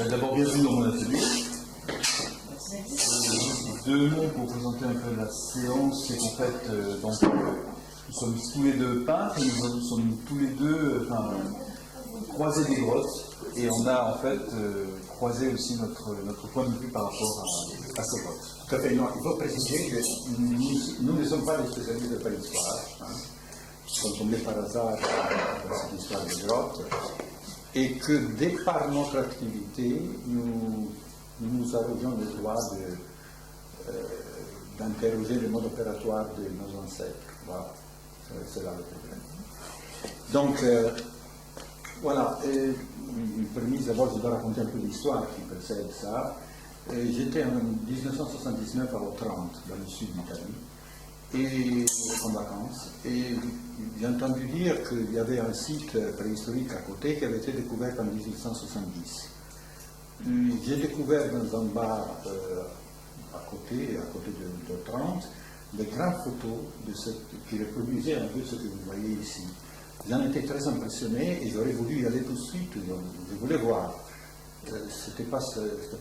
D'abord, bienvenue dans mon atelier. Deux mots pour présenter un peu la séance, c'est qu'en fait, nous sommes tous les deux peintres, et nous sommes tous les deux croisés des grottes, et on a en fait croisé aussi notre point de vue par rapport à ces grottes. Tout à fait, non, il faut préciser que nous ne sommes pas des spécialistes de préhistoire. Nous sommes tombés par hasard dans cette histoire des grottes, et que dès par notre activité, nous arrogeons le droit d'interroger le mode opératoire de nos ancêtres. Voilà, c'est là le problème. Donc, voilà, permis d'abord, je dois raconter un peu l'histoire qui précède ça. J'étais en 1979 à Otrante, dans le sud d'Italie, et en vacances, et j'ai entendu dire qu'il y avait un site préhistorique à côté qui avait été découvert en 1870. J'ai découvert dans un bar à côté d'Otrante, des grandes photos qui reproduisaient un peu ce que vous voyez ici. J'en étais très impressionné et j'aurais voulu y aller tout de suite, je voulais voir. C'était pas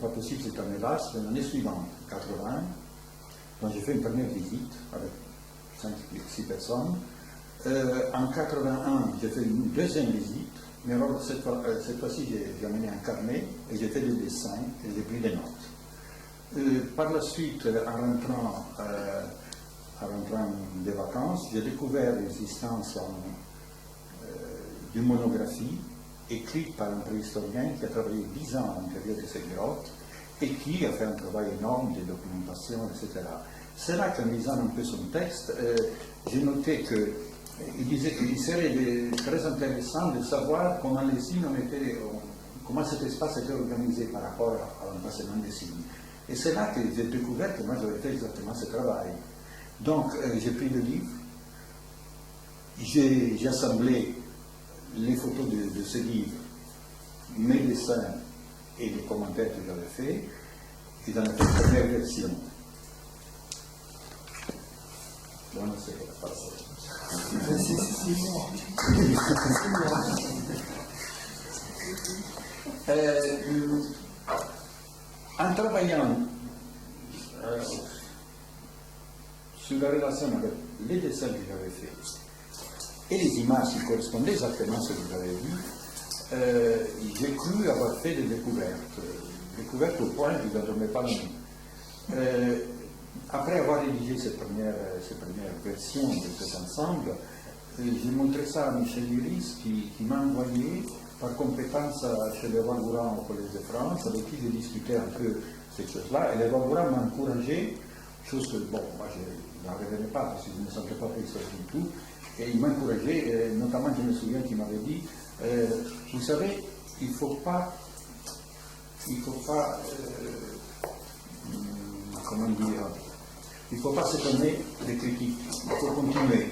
possible cette année-là, c'était l'année suivante, 80. Donc j'ai fait une première visite avec 5-6 personnes. En 81, j'ai fait une deuxième visite, mais alors cette fois-ci j'ai amené un carnet et j'ai fait des dessins et j'ai pris des notes. Par la suite, en rentrant des vacances, j'ai découvert l'existence d'une monographie écrite par un préhistorien qui a travaillé 10 ans à l'intérieur de ces grottes et qui a fait un travail énorme de documentation, etc. C'est là qu'en lisant un peu son texte, j'ai noté qu'il disait qu'il serait très intéressant de savoir comment les signes comment cet espace était organisé par rapport à l'emplacement des signes. Et c'est là que j'ai découvert que moi j'avais fait exactement ce travail. Donc j'ai pris le livre, j'ai assemblé les photos de ce livre, mes dessins et les commentaires que j'avais faits, et dans la première version. Voilà, c'est la page. En travaillant sur la relation avec les dessins que j'avais faits et les images qui correspondaient exactement à ce que j'avais vu, j'ai cru avoir fait des découvertes au point que je ne dormais pas la nuit. Après avoir rédigé cette première version de cet ensemble, j'ai montré ça à Michel Luris qui m'a envoyé par compétence chez le roi Gourand au Collège de France, avec qui j'ai discuté un peu cette chose-là, et le roi Gourand m'a encouragé, chose que, bon, moi je n'en revenais pas parce que je ne me sentais pas préhistorique du tout, et il m'a encouragé, notamment je me souviens qu'il m'avait dit, vous savez, il ne faut pas comment dire, il ne faut pas s'étonner des critiques, il faut continuer.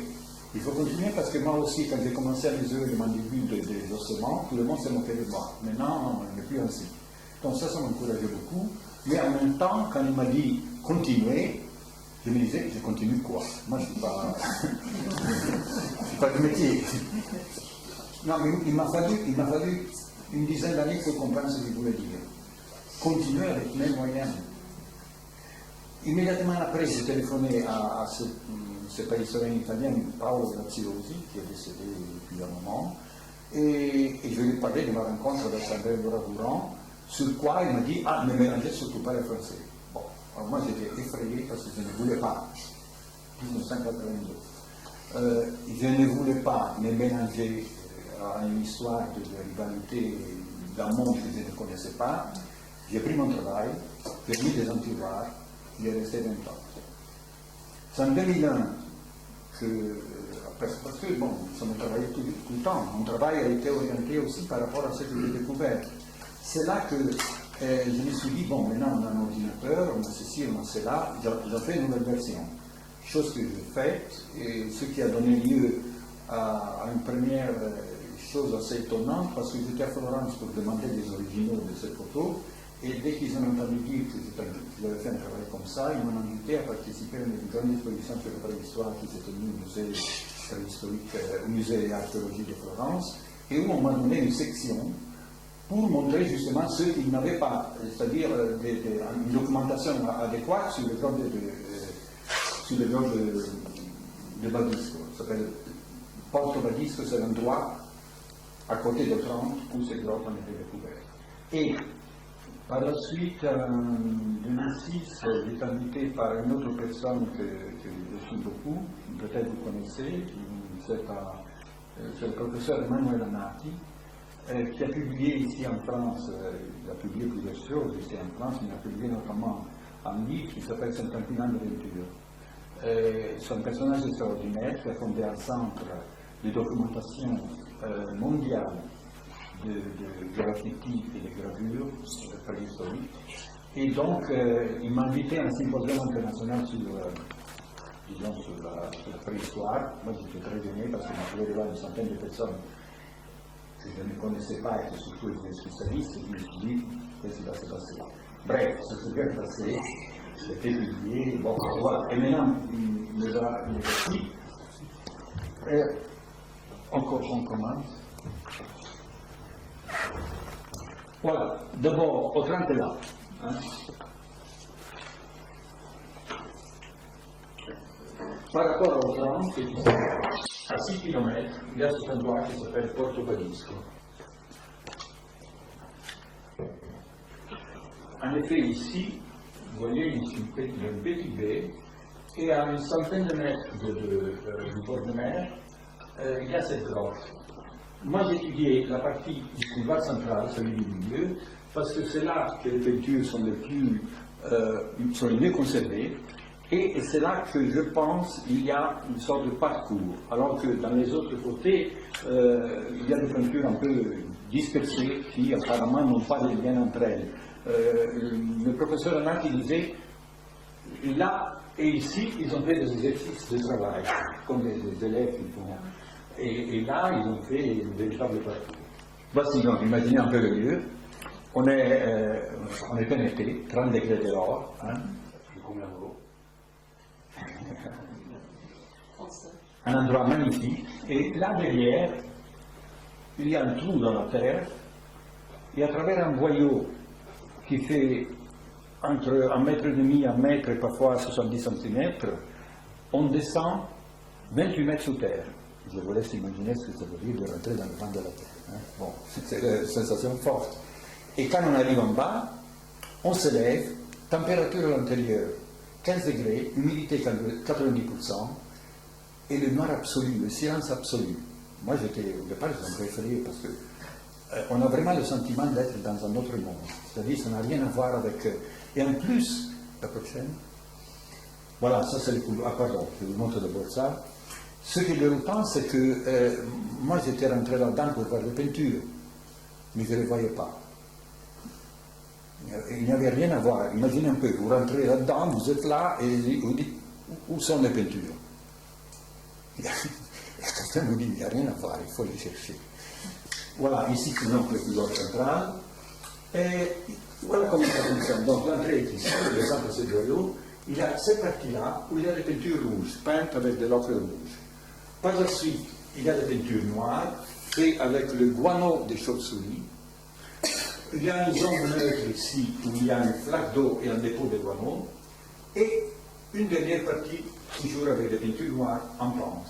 Il faut continuer parce que moi aussi, quand j'ai commencé à mesurer les mandibules des ossements, tout le monde s'est moqué de moi. Maintenant, on n'est plus ainsi. Donc ça m'encourageait beaucoup. Mais en même temps, quand il m'a dit continuer, je me disais, je continue quoi? Moi, je ne suis pas de métier. Non, mais il m'a fallu une dizaine d'années pour comprendre ce qu'il voulait dire. Continuer avec mes moyens. Immédiatement après, j'ai téléphoné à ce préhistorien italien, Paolo Graziosi, qui est décédé depuis un moment, et je lui ai parlé de ma rencontre avec André Gourand, sur quoi il m'a dit, ne mélangez surtout pas les Français. Bon, alors moi j'étais effrayé parce que je ne voulais pas, 1982, je ne voulais pas me mélanger à une histoire de rivalité d'un monde que je ne connaissais pas. J'ai pris mon travail, j'ai mis des antivoirs, il est resté 20 ans. C'est en 2001 parce que, bon, ça me travaillait tout le temps. Mon travail a été orienté aussi par rapport à ce que j'ai découvert. C'est là que je me suis dit, bon, maintenant on a un ordinateur, on a ceci, on a cela, j'ai fait une nouvelle version. Chose que j'ai faite, et ce qui a donné lieu à une première chose assez étonnante, parce que j'étais à Florence pour demander des originaux de ces photos, et dès qu'ils ont entendu dire que j'avais fait un travail comme ça, ils m'ont invité à participer à une grande exposition sur la préhistoire qui s'est tenue au musée préhistorique, au musée d'archéologie de Florence, et où on m'a donné une section pour montrer justement ceux qui n'avaient pas, c'est-à-dire une documentation adéquate sur les grottes de Badisco. Ça s'appelle Porto Badisco, c'est l'endroit à côté de Trente où ces grottes ont été découvertes. Et par la suite, en 2006, j'ai été invité par une autre personne que je suis beaucoup, peut-être vous connaissez, c'est le professeur Emmanuel Anati, qui a publié ici en France, il a publié plusieurs choses ici en France, mais il a publié notamment un livre qui s'appelle 50 000 ans d'aventure. C'est un personnage extraordinaire qui a fondé un centre de documentation mondiale de graffiti et de gravure préhistorique. Et donc, il m'a invité à un symposium international sur la préhistoire. Moi, j'étais très gêné parce qu'il m'a trouvé devant une centaine de personnes que je ne connaissais pas et que surtout étaient spécialistes. Et je me suis dit, qu'est-ce qui va se passer? Bref, ça s'est bien passé, c'était publié, bon, voilà. Et maintenant, il est ici. Et on commence. Voilà, d'abord, au 30 là. Hein. Par rapport au 30, qui est à 6 km, il y a cet endroit qui s'appelle Porto Badisco. En effet, ici, vous voyez, il y a une petite baie, et à une centaine de mètres du bord de mer, il y a cette grotte. Moi, j'ai étudié la partie du couloir central, celui du milieu, parce que c'est là que les peintures sont les mieux conservées, et c'est là que je pense il y a une sorte de parcours, alors que dans les autres côtés, il y a des peintures un peu dispersées qui apparemment n'ont pas de lien entre elles. Le professeur Anaki disait, là et ici, ils ont fait des exercices de travail, comme les élèves qui font. Et là, ils ont fait une véritable parcours. Voici donc, imaginez un peu le lieu. On est plein été, 30 degrés dehors. Hein. Un endroit magnifique. Et là derrière, il y a un trou dans la terre. Et à travers un boyau qui fait entre 1,5 mètre et 1 mètre, et parfois 70 cm, on descend 28 mètres sous terre. Je vous laisse imaginer ce que ça veut dire de rentrer dans le fond de la terre. Hein. Bon, c'est une sensation forte. Et quand on arrive en bas, on se lève, température à l'intérieur 15 degrés, humidité 90%, et le noir absolu, le silence absolu. Moi, au départ, j'étais un peu effrayé parce que on a vraiment le sentiment d'être dans un autre monde. C'est-à-dire, ça n'a rien à voir avec. Et en plus, la prochaine. Voilà, ça c'est le couloir. Ah, pardon, je vous montre d'abord ça. Ce que je pense, c'est que moi j'étais rentré là-dedans pour voir les peintures, mais je ne les voyais pas. Il n'y avait rien à voir. Imaginez un peu, vous rentrez là-dedans, vous êtes là, et vous dites, où sont les peintures? Et quelqu'un vous dit, il n'y a rien à voir, il faut les chercher. Voilà, ici c'est donc le couloir central. Et voilà comment ça fonctionne. Donc l'entrée est ici, le centre c'est de l'eau. Il y a cette partie-là où il y a des peintures rouges, peintes avec de l'ocre rouge. Par la suite, il y a des peintures noires, faites avec le guano des chauves-souris. Il y a une zone neutre ici où il y a une flaque d'eau et un dépôt de guano. Et une dernière partie, toujours avec des peintures noires en pente.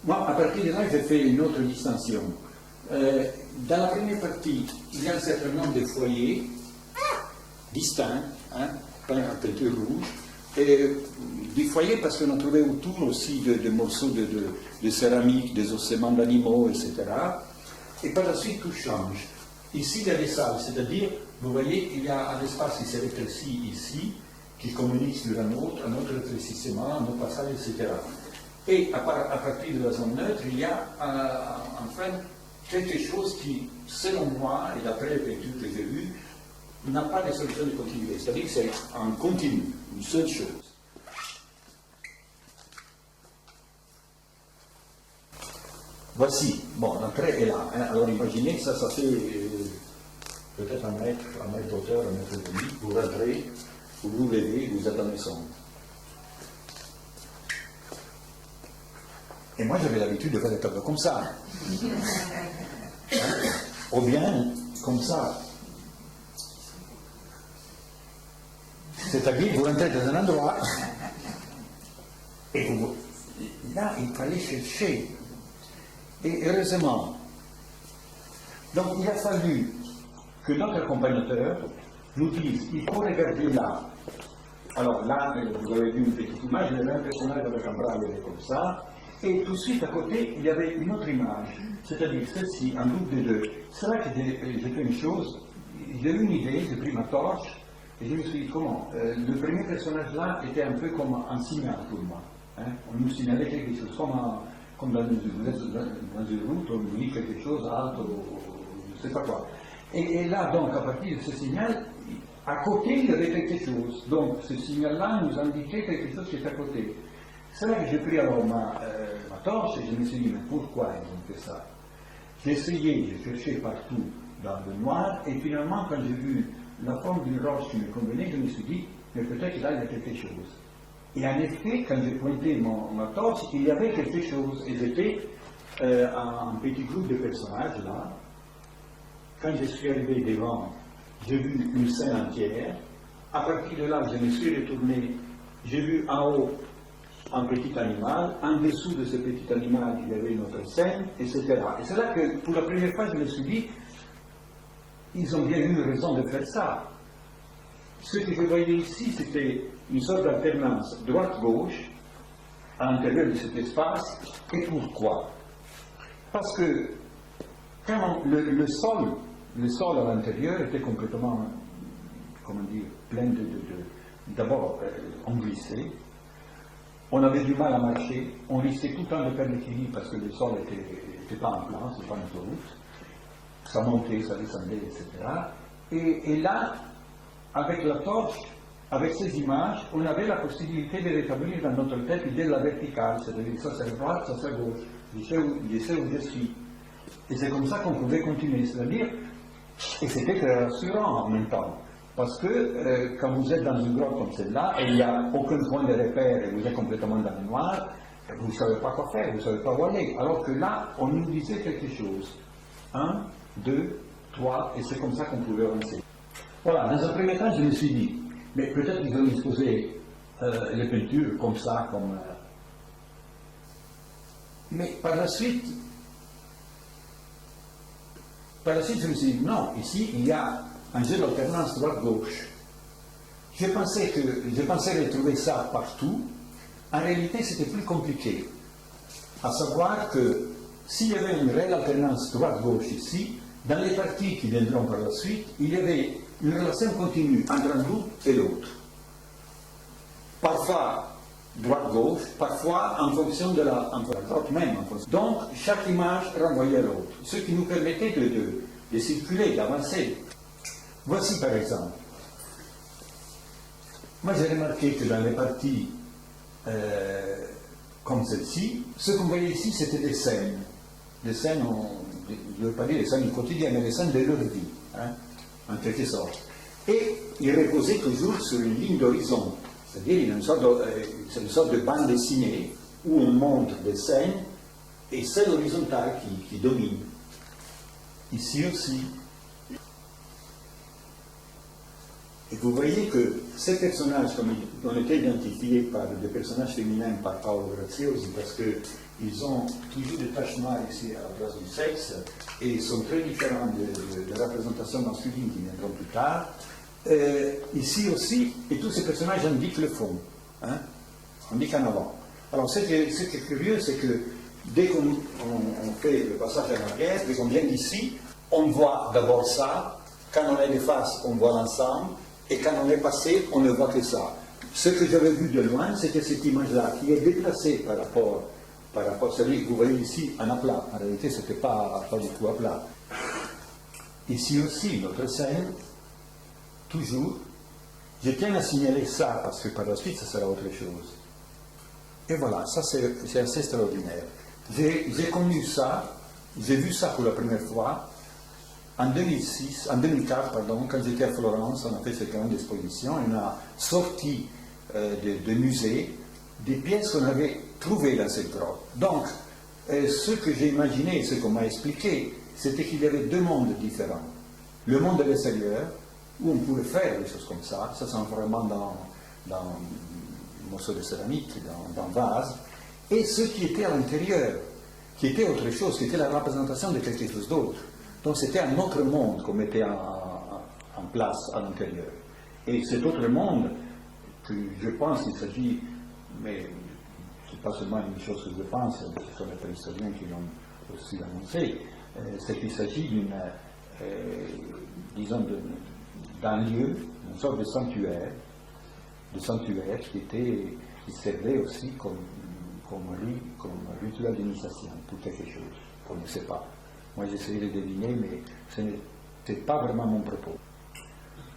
Moi, à partir de là, j'ai fait une autre distinction. Dans la première partie, il y a un certain nombre de foyers distincts, hein, peints en peinture rouge, et des foyers parce qu'on a trouvé autour aussi de morceaux de céramique, des ossements d'animaux, etc. Et par la suite, tout change. Ici, il y a des salles, c'est-à-dire, vous voyez, il y a un espace qui s'est rétréci ici, qui communique sur un autre rétrécissement, un autre passage, etc. Et à partir de la zone neutre, il y a enfin quelque chose qui, selon moi, et d'après les peintures que j'ai vues, n'a pas de solution de continuité. C'est-à-dire que c'est en continu, une seule chose. Voici, bon, l'entrée est là. Hein. Alors imaginez, ça fait peut-être 1 mètre d'auteur, 1 mètre et demi. Vous rentrez, vous vous levez, vous êtes à la maison. Et moi, j'avais l'habitude de faire des tableaux comme ça. Ou bien, comme ça. C'est-à-dire, vous rentrez dans un endroit, et là, il fallait chercher. Et heureusement, donc il a fallu que notre accompagnateur nous dise, il faut regarder là. Alors là, vous avez vu une petite image, il y avait un personnage avec un bras, il était comme ça, et tout de suite à côté, il y avait une autre image, c'est-à-dire celle-ci, un groupe de deux. C'est là que j'ai fait une chose, j'ai eu une idée, j'ai pris ma torche, et je me suis dit, comment le premier personnage là était un peu comme un signal pour moi. Hein? On nous signalait quelque chose, comme dans une route, on nous dit quelque chose, halte, ou je ne sais pas quoi. Et là, donc, à partir de ce signal, à côté, il y avait quelque chose. Donc, ce signal-là nous indiquait quelque chose qui est à côté. C'est là que j'ai pris alors ma torche et je me suis dit, mais pourquoi ils ont fait ça? J'ai essayé, j'ai cherché partout dans le noir, et finalement, quand j'ai vu la forme d'une roche qui me convenait, je me suis dit, mais peut-être là, il y a quelque chose. Et en effet, quand j'ai pointé ma torche, il y avait quelque chose. Et j'étais un petit groupe de personnages là. Quand je suis arrivé devant, j'ai vu une scène entière. À partir de là, je me suis retourné. J'ai vu en haut un petit animal. En dessous de ce petit animal, il y avait une autre scène, etc. Et c'est là que, pour la première fois, je me suis dit, ils ont bien eu raison de faire ça. Ce que je voyais ici, c'était une sorte d'alternance droite-gauche à l'intérieur de cet espace. Et pourquoi? Parce que quand le sol à l'intérieur était complètement, comment dire, plein d'abord, on glissait, on avait du mal à marcher, on risquait tout le temps de perdre l'équilibre parce que le sol n'était pas en plan, c'est pas une autoroute, ça montait, ça descendait, etc. Et là, avec la torche, avec ces images, on avait la possibilité de rétablir dans notre tête l'idée de la verticale, c'est-à-dire ça c'est droite, ça c'est gauche, je sais où je suis. Et c'est comme ça qu'on pouvait continuer, c'est-à-dire, et c'était très rassurant en même temps, parce que quand vous êtes dans une grotte comme celle-là, et il n'y a aucun point de repère, et vous êtes complètement dans le noir, vous ne savez pas quoi faire, vous ne savez pas où aller, alors que là, on nous disait quelque chose. 1, 2, 3, et c'est comme ça qu'on pouvait avancer. Voilà, dans un premier temps, je me suis dit, mais peut-être qu'ils vont disposer les peintures comme ça, comme... Mais par la suite, je me suis dit, non, ici, il y a un jeu d'alternance droite-gauche. Je pensais retrouver ça partout. En réalité, c'était plus compliqué. À savoir que s'il y avait une réelle alternance droite-gauche ici, dans les parties qui viendront par la suite, il y avait une relation continue entre un groupe et l'autre. Parfois droite-gauche, parfois en fonction de la droite même. Donc, chaque image renvoyait à l'autre, ce qui nous permettait de circuler, d'avancer. Voici par exemple. Moi, j'ai remarqué que dans les parties comme celle-ci, ce qu'on voyait ici, c'était des scènes. Des scènes, je ne veux pas dire des scènes du quotidien, mais des scènes de leur vie, hein, en quelque sorte. Et ils reposaient toujours sur une ligne d'horizon. C'est-à-dire c'est une sorte de bande dessinée où on montre des scènes et c'est l'horizontale qui domine. Ici aussi. Et vous voyez que ces personnages, comme ils ont été identifiés par des personnages féminins par Paolo Graziosi, parce qu'ils ont toujours des taches noires ici à la place du sexe, et ils sont très différents de la représentation masculine qui viendront plus tard. Ici aussi, et tous ces personnages indiquent le fond, hein, indiquent en avant. Alors ce qui est curieux, c'est que dès qu'on fait le passage en arrière, dès qu'on vient d'ici, on voit d'abord ça, quand on est de face, on voit l'ensemble, et quand on est passé, on ne voit que ça. Ce que j'avais vu de loin, c'était cette image-là, qui est déplacée par rapport c'est-à-dire que vous voyez ici un aplat. En réalité, ce n'était pas du tout à plat. Ici aussi, notre scène, toujours, je tiens à signaler ça, parce que par la suite, ça sera autre chose. Et voilà, ça c'est assez extraordinaire. J'ai connu ça, j'ai vu ça pour la première fois, en 2004, quand j'étais à Florence, on a fait cette grande exposition, on a sorti de musée des pièces qu'on avait trouvées dans cette grotte. Donc, ce que j'ai imaginé, ce qu'on m'a expliqué, c'était qu'il y avait deux mondes différents. Le monde de l'extérieur, où on pouvait faire des choses comme ça c'est vraiment dans morceaux de céramique, dans vase, et ce qui était à l'intérieur, qui était autre chose, qui était la représentation de quelque chose d'autre. Donc c'était un autre monde qu'on mettait en place à l'intérieur. Et cet autre monde, que je pense qu'il s'agit, mais ce n'est pas seulement une chose que je pense, ce sont les préhistoriens qui l'ont aussi annoncé, c'est qu'il s'agit disons, d'un lieu, une sorte de sanctuaire qui servait aussi comme rituel d'initiation pour quelque chose qu'on ne sait pas. Moi j'essayais de deviner, mais ce n'était pas vraiment mon propos.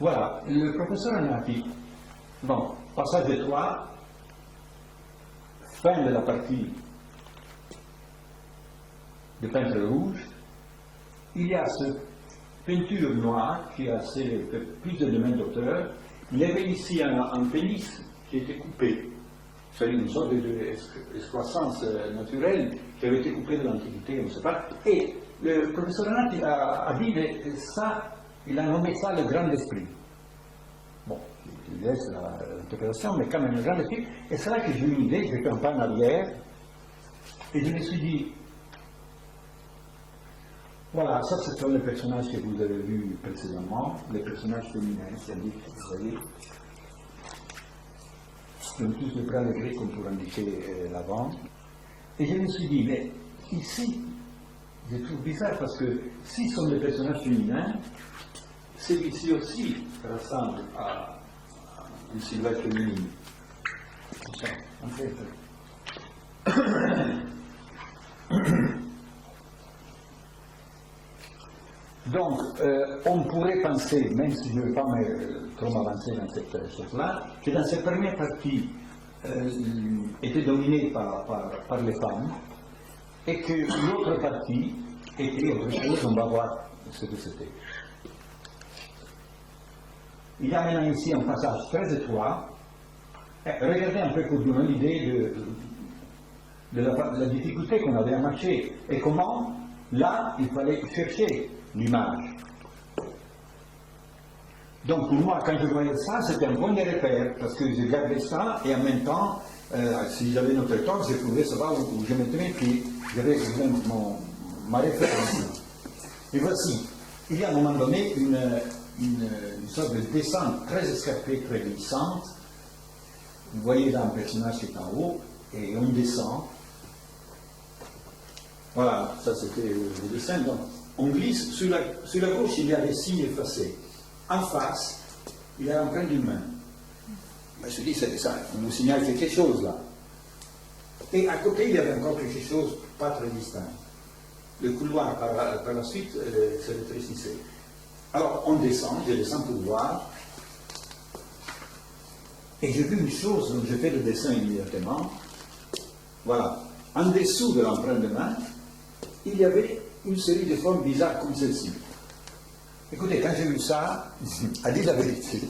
Voilà, le professeur Anati, bon, passage de 3, fin de la partie de peintre rouge, il y a cette peinture noire qui a plus de 2 mètres d'auteur. Il y avait ici un pénis qui était coupé. C'est une sorte d'excroissance naturelle qui avait été coupée de l'Antiquité, on ne sait pas. Et le professeur Anati a dit, mais ça, il a nommé ça le grand esprit. Bon, il laisse l'interprétation, mais quand même le grand esprit. Et c'est là que j'ai eu une idée, j'ai fait un pas en arrière, et je me suis dit, voilà, ça ce sont les personnages que vous avez vus précédemment, les personnages féminins, c'est-à-dire, vous voyez, ils ont tous les bras grecs comme pour indiquer l'avant. Et je me suis dit, mais ici, je trouve bizarre parce que si ce sont des personnages féminins, celui-ci aussi ressemble à une silhouette féminine. En fait. Donc, on pourrait penser, même si je ne veux pas trop m'avancer dans cette chose-là, que dans cette première partie était dominée par les femmes, et que l'autre partie était autre chose, on va voir ce que c'était. Il y a maintenant ici un passage très étroit. Regardez un peu pour vous donner l'idée de la difficulté qu'on avait à marcher, et comment, là, il fallait chercher l'image. Donc pour moi, quand je voyais ça, c'était un bon repère, parce que je regardais ça, et en même temps, si j'avais notre temps, je pouvais savoir où je mettais mes pieds. J'avais ma référence. Et voici, il y a à un moment donné une sorte de descente très escarpée, très glissante. Vous voyez là un personnage qui est en haut, et on descend. Voilà, ça c'était le dessin. Donc, on glisse, sur la gauche il y a des signes effacés. En face, il y a l'empreinte d'une main. Ben, je dis, c'est ça, on nous signale quelque chose là. Et à côté, il y avait encore quelque chose pas très distinct. Le couloir, par la suite, se rétrécissait. Alors, on descend, je descends pour voir. Et j'ai vu une chose, donc j'ai fait le dessin immédiatement. Voilà. En dessous de l'empreinte de main, il y avait une série de formes bizarres comme celle-ci. Écoutez, quand j'ai vu ça, à dire la vérité,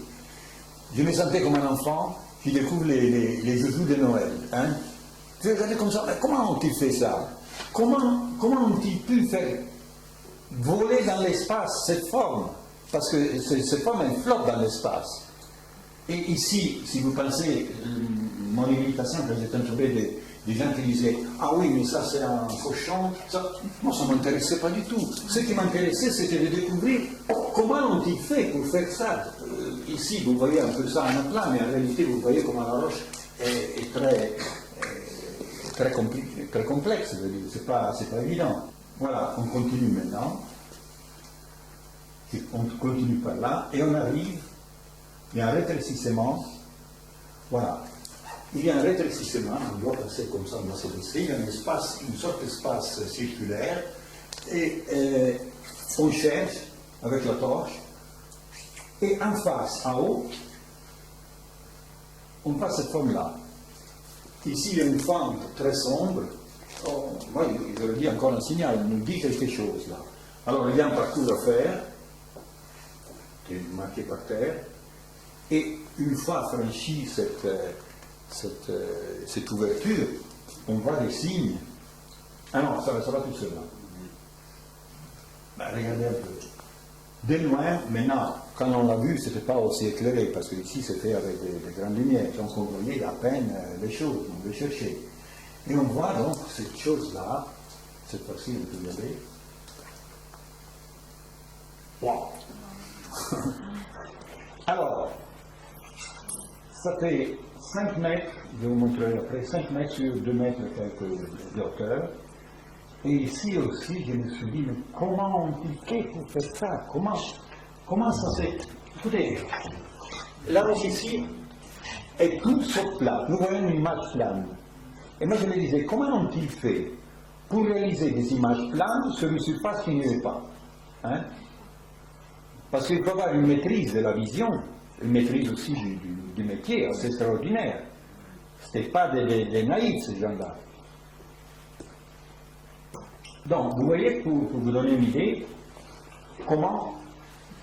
je me sentais comme un enfant qui découvre les joujoux de Noël. Hein? Je regardais comme ça, mais comment ont-ils fait ça? Comment ont-ils pu faire voler dans l'espace cette forme? Parce que cette forme, elle flotte dans l'espace. Et ici, si vous pensez, mon imitation, quand j'étais entouré des gens qui disaient « Ah oui, mais ça c'est un cochon », moi ça ne m'intéressait pas du tout. Ce qui m'intéressait, c'était de découvrir comment ont-ils fait pour faire ça. Ici, vous voyez un peu ça en plan, mais en réalité, vous voyez comment la roche est très complexe, c'est pas évident. Voilà, on continue maintenant. On continue par là, et on arrive, il y a un rétrécissement, voilà. Il y a un rétrécissement, on doit passer comme ça dans cette il y a un espace, une sorte d'espace circulaire, et on cherche avec la torche, et en face, en haut, on passe cette forme-là. Ici, il y a une fente très sombre. Oh, moi, je le dis encore un signal, on nous dit quelque chose là. Alors, il y a un parcours à faire, qui est marqué par terre, et une fois franchi cette ouverture, on voit des signes Ah non, ça va tout seul là. Ben, regardez un peu. De loin, maintenant, quand on l'a vu, c'était pas aussi éclairé, parce que ici c'était avec des grandes lumières, donc on voyait à peine les choses, on les cherchait. Et on voit donc cette chose-là, cette fois-ci, on peut y aller. Wow. Alors, ça fait 5 mètres, je vais vous montrer après, 5 mètres sur 2 mètres quelques de hauteur. Et ici aussi, je me suis dit, mais comment ont-ils fait pour faire ça? Comment ça s'est... Écoutez, la roche ici est toute sur plate. Nous voyons une image plane. Et moi je me disais, comment ont-ils fait pour réaliser des images planes sur une surface qui n'y est pas, hein? Parce qu'il faut avoir une maîtrise de la vision, une maîtrise aussi du métier, assez extraordinaire. Ce n'était pas des naïfs, ces gens-là. Donc, vous voyez, pour vous donner une idée, comment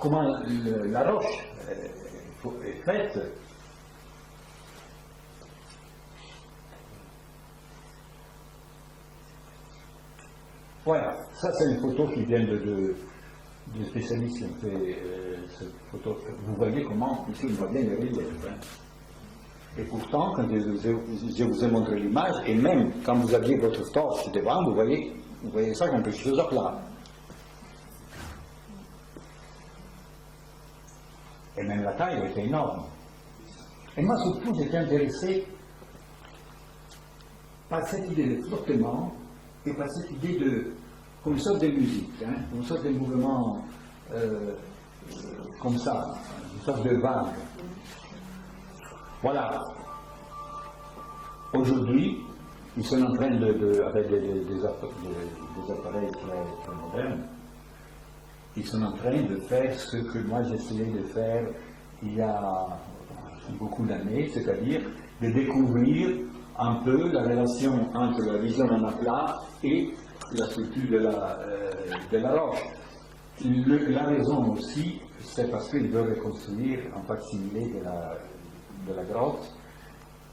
la roche est faite. Voilà, ça c'est une photo qui vient de spécialistes qui ont fait cette photo. Vous voyez comment, ici on voit bien les reliefs. Hein. Et pourtant, quand je vous ai montré l'image, et même quand vous aviez votre torche devant, vous voyez ça comme quelque chose à plat. Et même la taille était énorme. Et moi, surtout, j'étais intéressé par cette idée de flottement et par cette idée de, comme une sorte de musique, hein, une sorte de mouvement comme ça, une sorte de vague. Voilà. Aujourd'hui, ils sont en train avec des appareils très modernes, ils sont en train de faire ce que moi j'essayais de faire il y a beaucoup d'années, c'est-à-dire de découvrir un peu la relation entre la vision en aplat et la structure de la roche. La raison aussi, c'est parce qu'il veut reconstruire un facsimilé de la grotte.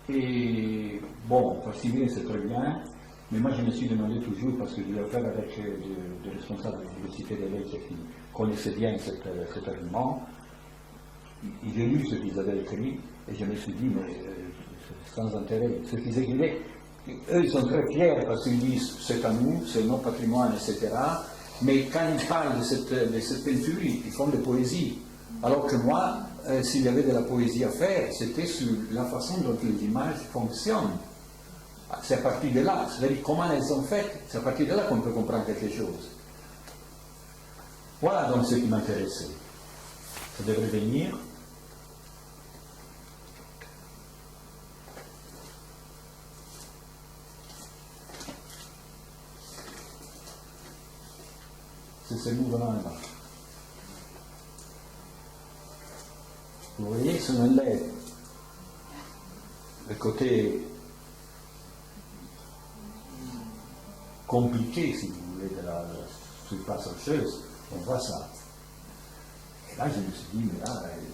Et bon, facsimilé c'est très bien, mais moi je me suis demandé toujours, parce que je l'ai fait avec des responsables de l'Université de Lecce qui connaissaient bien cet argument, j'ai lu ce qu'ils avaient écrit et je me suis dit, mais sans intérêt. Ce qu'ils écrivaient, eux ils sont très fiers parce qu'ils disent c'est à nous, c'est notre patrimoine, etc. Mais quand ils parlent de cette peinture, ils font de poésie. Alors que moi, s'il y avait de la poésie à faire, c'était sur la façon dont les images fonctionnent. C'est à partir de là, c'est-à-dire comment elles sont faites, c'est à partir de là qu'on peut comprendre quelque chose. Voilà donc ce qui m'intéressait. Ça devrait venir. C'est ce mouvement là. Vous voyez, si on enlève le côté compliqué, si vous voulez, de la surface rocheuse, on voit ça. Et là, je me suis dit, mais là, il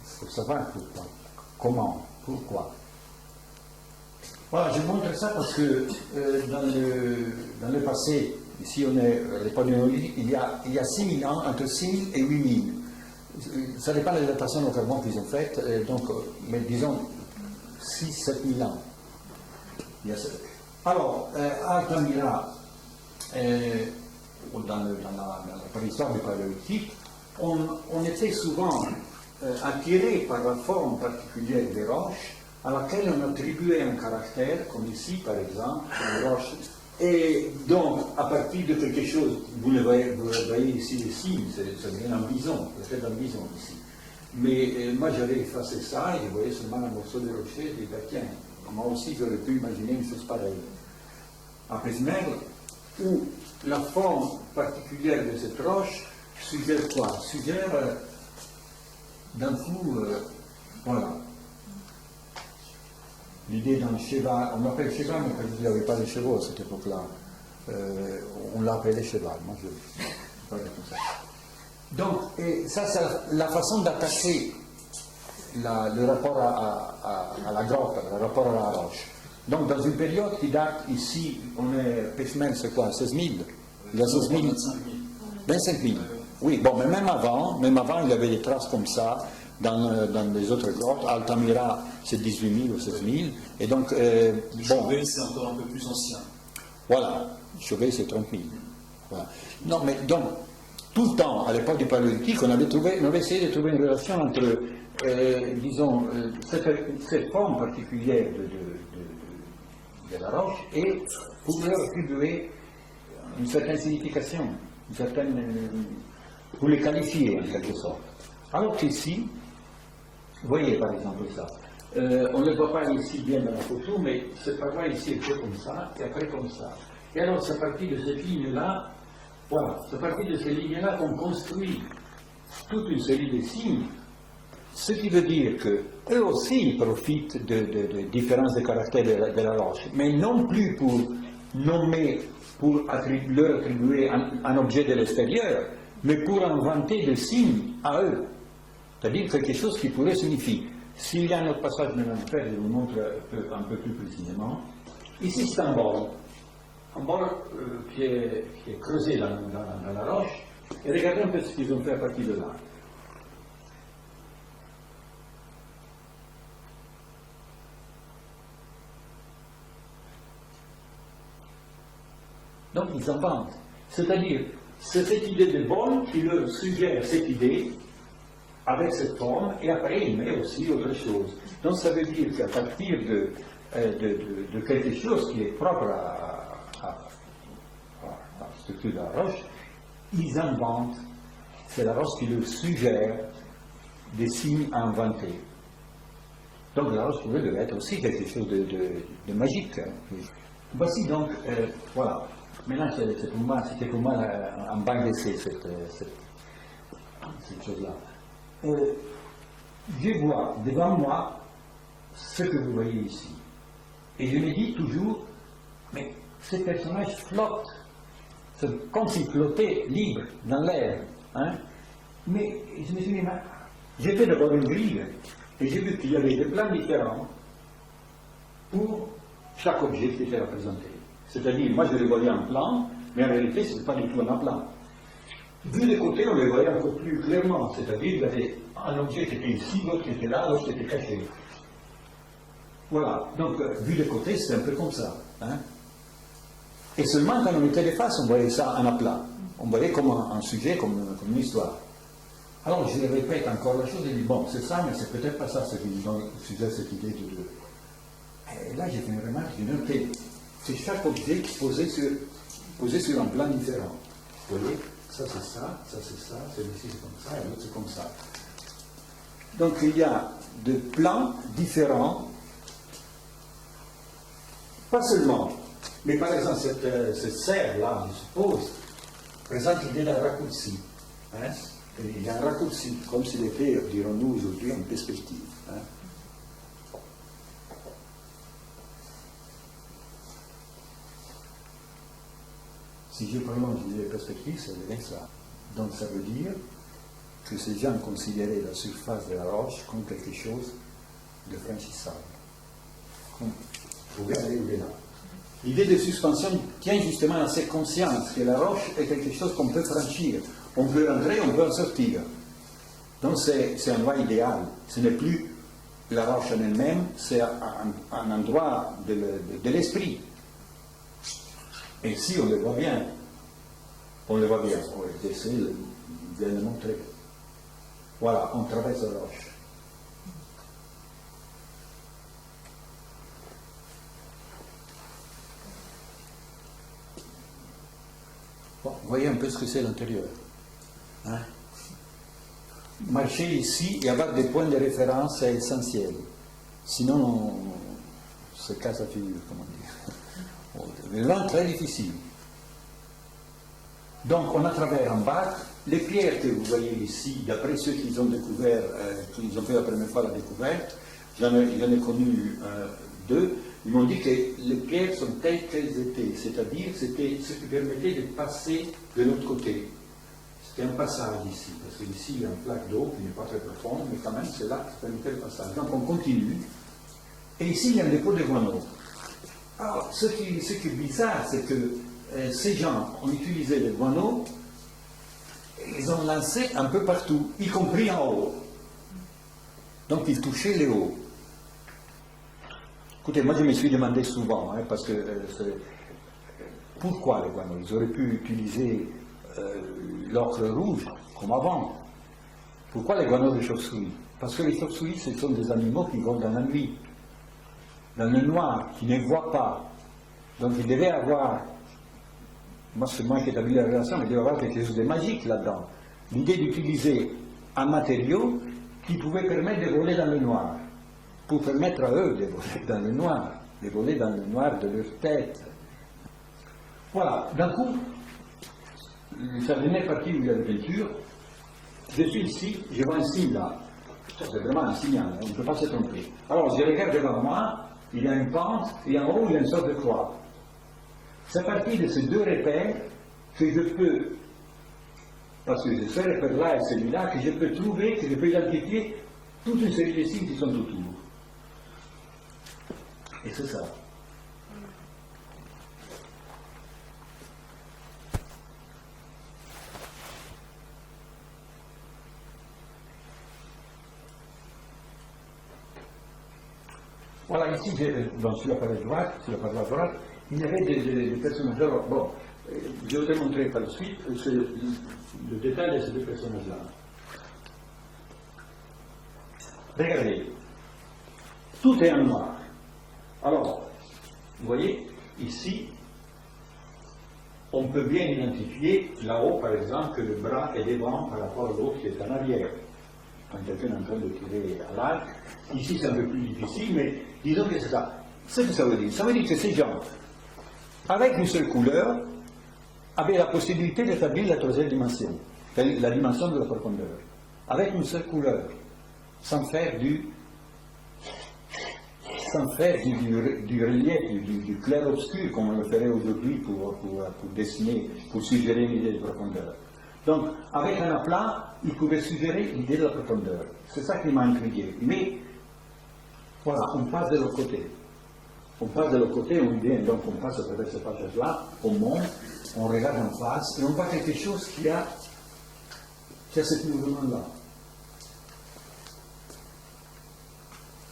faut savoir pourquoi. Comment, pourquoi. Voilà, je montre ça parce que dans le passé, ici on est les paléolithiques, il y a 6000 ans, entre 6000 et 8000. Ça dépend des datations au carbone qu'ils ont faites, donc, mais disons 6-7 000 ans. Alors, à Altamira, dans la préhistoire du paléolithique, on était souvent attiré par la forme particulière des roches à laquelle on attribuait un caractère, comme ici par exemple, une roche. Et donc, à partir de quelque chose, vous le voyez ici, les cimes, c'est bien un bison, peut-être un bison ici. Mais moi j'avais effacé ça et je voyais seulement un morceau de rocher et je disais, tiens, moi aussi j'aurais pu imaginer une chose pareille. À Pesmerle, où la forme particulière de cette roche suggère quoi? Suggère d'un coup, voilà. L'idée d'un cheval, on l'appelle cheval, mais parce qu'il n'y avait pas de chevaux à cette époque-là. On l'appelait cheval, moi je parlais comme ça. Donc, et ça c'est la façon d'attaquer le rapport à la grotte, le rapport à la roche. Donc dans une période qui date ici, on est, Pechmel c'est quoi, 16 000? Il y a 16 000 25 000. Oui, bon, mais même avant, il y avait des traces comme ça dans les autres grottes. Altamira, c'est 18 000 ou 16 000. Et donc, Chauvet, c'est encore un peu plus ancien. Voilà, Chauvet, c'est 30 000. Voilà. Non, mais donc, tout le temps, à l'époque du Paléolithique, on avait essayé de trouver une relation entre, disons, cette forme particulière de la roche et pour leur attribuer une certaine signification, une certaine, pour les qualifier en quelque sorte. Alors qu'ici, vous voyez par exemple ça, on ne le voit pas ici bien dans la photo, mais c'est par là ici un peu comme ça, et après comme ça. Et alors c'est à partir de cette ligne-là, voilà, c'est à partir de ces lignes-là qu'on construit toute une série de signes, ce qui veut dire qu'eux aussi profitent de différences de caractère de la roche, mais non plus pour nommer, pour leur attribuer un objet de l'extérieur, mais pour inventer des signes à eux. C'est-à-dire quelque chose qui pourrait signifier. S'il y a un autre passage de l'enfer, je vous montre un peu plus précisément. Ici, c'est un bol qui est creusé dans la roche. Et regardez un peu ce qu'ils ont fait à partir de là. Donc, ils inventent. C'est-à-dire, c'est cette idée de bol qui leur suggère cette idée avec cette forme, et après il met aussi autre chose. Donc ça veut dire qu'à partir de quelque chose qui est propre à la structure de la roche, ils inventent, c'est la roche qui leur suggère des signes à inventer. Donc la roche pourrait être aussi quelque chose de magique. Hein. Voici donc, voilà. Maintenant, c'était pour moi un bain d'essai, cette chose-là. Je vois devant moi ce que vous voyez ici. Et je me dis toujours, mais ce personnage flotte, c'est comme s'il flottait libre dans l'air. Hein? Mais je me suis dit, j'ai fait d'abord une grille, et j'ai vu qu'il y avait des plans différents pour chaque objet qui était représenté. C'est-à-dire, moi je le voyais en plan, mais en réalité ce n'est pas du tout un plan. Vu de côté, on le voyait encore plus clairement, c'est-à-dire qu'il y avait un objet qui était ici, l'autre qui était là, l'autre qui était caché. Voilà, donc vu de côté, c'est un peu comme ça. Hein? Et seulement quand on était de face, on voyait ça en aplat. On voyait comme un sujet, comme une histoire. Alors je répète encore la chose, et dis, bon, c'est ça, mais c'est peut-être pas ça, ce qui nous sujet cette idée de deux. Et là, j'ai fait une remarque, j'ai noté, c'est chaque objet posé sur un plan différent. Vous voyez? Ça c'est ça, celui-ci c'est comme ça, et l'autre c'est comme ça. Donc il y a des plans différents, pas seulement, mais par exemple cette serre-là, je suppose, présente l'idée d'un raccourci. Hein? Il y a un raccourci, comme s'il était, dirons-nous aujourd'hui, en perspective. Hein? Si je prolonge les perspectives, ça devient ça. Donc ça veut dire que ces gens considéraient la surface de la roche comme quelque chose de franchissable. Vous pouvez aller au-delà. L'idée de suspension tient justement à cette conscience que la roche est quelque chose qu'on peut franchir. On peut entrer, on peut en sortir. Donc c'est un endroit idéal. Ce n'est plus la roche en elle-même, c'est un endroit de l'esprit. Et ici, on le voit bien. On le voit bien. On va essayer de le montrer. Voilà, on traverse la roche. Bon, vous voyez un peu ce que c'est l'intérieur. Hein? Marcher ici et avoir des points de référence, c'est essentiel. Sinon, on se casse la figure, comment dire. C'est vraiment très difficile. Donc on a travaillé en bas. Les pierres que vous voyez ici, d'après ceux qui ont découvert, qui ont fait la première fois la découverte, j'en ai connu deux, ils m'ont dit que les pierres sont telles qu'elles étaient, c'est-à-dire c'était ce qui permettait de passer de l'autre côté. C'était un passage ici, parce qu'ici il y a une plaque d'eau qui n'est pas très profonde, mais quand même c'est là que ça permettait le passage. Donc on continue, et ici il y a un dépôt de guano. Alors, ce qui est bizarre, c'est que ces gens ont utilisé les guano, ils ont lancé un peu partout, y compris en haut. Donc ils touchaient les hauts. Écoutez, moi je me suis demandé souvent, parce que pourquoi les guano? Ils auraient pu utiliser l'ocre rouge, comme avant. Pourquoi les guano de chauve-souris? Parce que les chauves-souris, ce sont des animaux qui volent dans la nuit, dans le noir, qui ne voient pas. Donc il devait avoir, moi c'est moi qui ai établi la relation, mais il devait avoir quelque chose de magique là-dedans. L'idée d'utiliser un matériau qui pouvait permettre de voler dans le noir, pour permettre à eux de voler dans le noir, de voler dans le noir de leur tête. Voilà, d'un coup, ça venait partie où il y a l'aventure. Je suis ici, je vois un signe là. Ça, c'est vraiment un signal, on ne peut pas se tromper. Alors, je regarde devant moi, il y a une pente, et en haut, il y a une sorte de croix. C'est parti de ces deux repères que je peux, parce que ce repère-là et celui-là, que je peux trouver, que je peux identifier toute une série de signes qui sont autour. Et c'est ça. Voilà, ici, sur la page droite, il y avait des personnages. Alors, bon, je vais te montrer par la suite le détail de ces deux personnages-là. Regardez, tout est en noir. Alors, vous voyez, ici, on peut bien identifier là-haut, par exemple, que le bras est devant par rapport à l'autre qui est en arrière. Quand quelqu'un est en train de tirer à l'arc, ici c'est un peu plus difficile, mais disons que c'est ça. Ce que ça veut dire, que ces gens, avec une seule couleur, avaient la possibilité d'établir la troisième dimension, la dimension de la profondeur, avec une seule couleur, sans faire du relief, du clair-obscur, comme on le ferait aujourd'hui pour dessiner, pour suggérer une idée de profondeur. Donc, avec un aplat, il pouvait suggérer l'idée de la profondeur. C'est ça qui m'a intrigué. Mais, voilà, on passe de l'autre côté. On passe de l'autre côté, on vient, donc on passe à travers ces passages-là, on monte, on regarde en face, et on voit quelque chose qui a ce mouvement-là.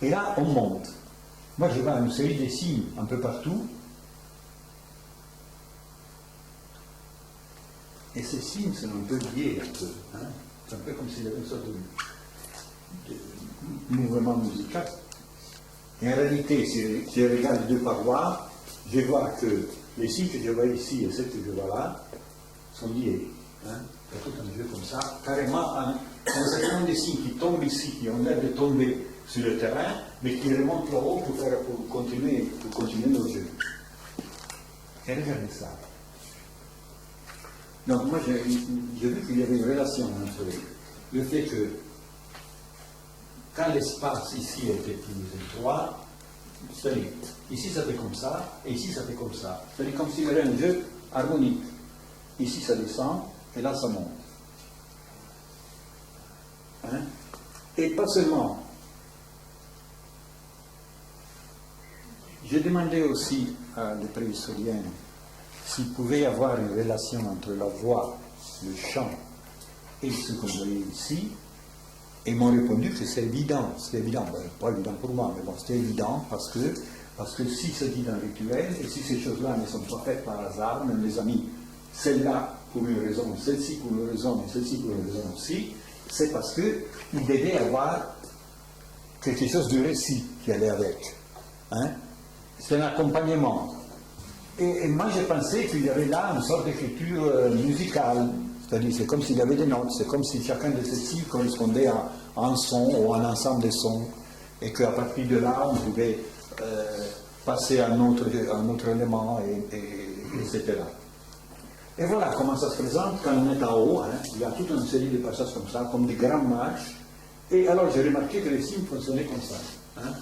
Et là, on monte. Moi, je vois une série de signes un peu partout. Et ces signes sont un peu liés, un peu. Hein? C'est un peu comme s'il y avait une sorte de mouvement musical. Et en réalité, si je regarde les deux parois, je vois que les signes que je vois ici et ceux que je vois là sont liés. Hein? Il y a tout un jeu comme ça, carrément un certain nombre de signes qui tombent ici, qui ont l'air de tomber sur le terrain, mais qui remontent là-haut pour continuer nos jeux. Et regardez ça. Donc moi j'ai vu qu'il y avait une relation entre le fait que quand l'espace ici était plus étroit, c'est-à-dire ici ça fait comme ça, et ici ça fait comme ça. C'est-à-dire comme s'il y avait un jeu harmonique. Ici ça descend, et là ça monte. Hein? Et pas seulement. J'ai demandé aussi à des préhistoriens s'il pouvait y avoir une relation entre la voix, le chant et ce qu'on voyait ici, et ils m'ont répondu que c'est évident. C'est évident, ben, pas évident pour moi, mais bon, c'était évident parce que si c'est dit dans le rituel, et si ces choses-là ne sont pas faites par hasard, même les amis, celle-là pour une raison, celle-ci pour une raison, et celle-ci pour une raison aussi, c'est parce qu'il devait y avoir quelque chose de récit qui allait avec. Hein? C'est un accompagnement. Et moi, j'ai pensé qu'il y avait là une sorte d'écriture musicale. C'est-à-dire, c'est comme s'il y avait des notes, c'est comme si chacun de ces signes correspondait à un son ou à un ensemble de sons, et qu'à partir de là, on pouvait passer à un autre élément, etc. Et voilà comment ça se présente quand on est en haut. Hein. Il y a toute une série de passages comme ça, comme des grandes marches. Et alors, j'ai remarqué que les signes fonctionnaient comme ça. Hein.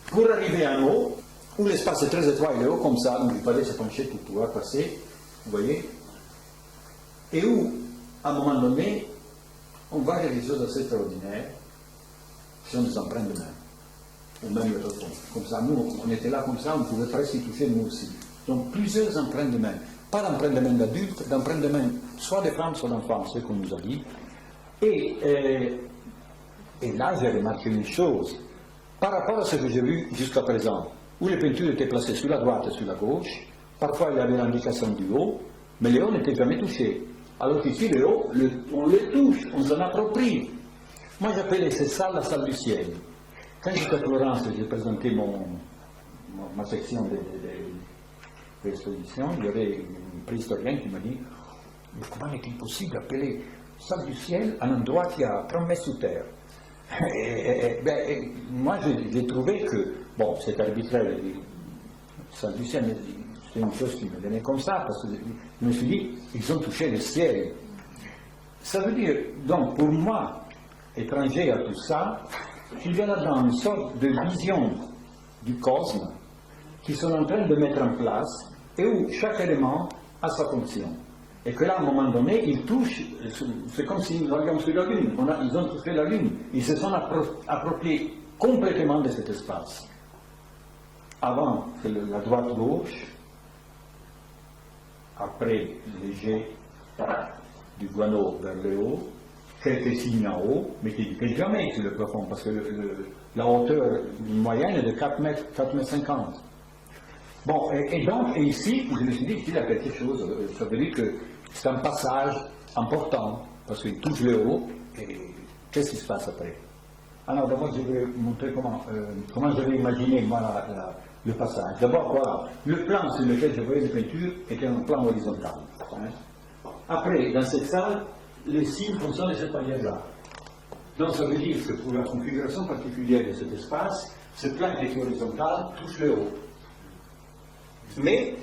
Pour arriver en haut, où l'espace est très étroit, il est haut comme ça, donc il fallait se pencher pour pouvoir passer, vous voyez, et où, à un moment donné, on voit quelque chose d'assez extraordinaire, qui sont des empreintes de main. au même plafond. Comme ça, nous, on était là comme ça, on pouvait presque y toucher nous aussi. Donc plusieurs empreintes de main. Pas d'empreintes de main d'adultes, d'empreintes de main soit de femmes, soit d'enfants, c'est ce qu'on nous a dit. Et là, j'ai remarqué une chose. Par rapport à ce que j'ai vu jusqu'à présent, où les peintures étaient placées sur la droite et sur la gauche, parfois il y avait l'indication du haut, mais le haut n'était jamais touché. Alors qu'ici, le haut, on le touche, on s'en approprie. Moi, j'appelais cette salle la salle du ciel. Quand j'étais à Florence, j'ai présenté ma section d'exposition, il y avait un préhistorien qui m'a dit « Mais comment est-il possible d'appeler salle du ciel un endroit qui a 30 mètres sous terre ?» Moi, j'ai trouvé que, bon, c'est arbitraire, salle du ciel, c'est une chose qui me donnait comme ça, parce que je me suis dit, ils ont touché le ciel. Ça veut dire, donc, pour moi, étranger à tout ça, qu'il y a là-dedans une sorte de vision du cosmos qu'ils sont en train de mettre en place et où chaque élément a sa fonction. Et que là, à un moment donné, ils touchent, c'est comme si nous allions sur la Lune, ils ont touché la Lune, ils se sont appropriés complètement de cet espace. Avant, c'est la droite-gauche, après les jets du guano vers le haut, quelques signes en haut, mais qui ne jamais sur le plafond, parce que la hauteur moyenne est de 4 mètres, 4 mètres 50. Bon, et donc, et ici, je me suis dit qu'il y a quelque chose, ça veut dire que c'est un passage important, parce qu'il touche le haut, et qu'est-ce qui se passe après? Alors d'abord, je vais montrer comment j'avais imaginé, moi, le passage. D'abord, voilà, le plan sur lequel je voyais les peintures était un plan horizontal. Hein. Après, dans cette salle, les signes fonctionnent de cette manière-là. Donc ça veut dire que pour la configuration particulière de cet espace, ce plan qui est horizontal touche le haut. Mais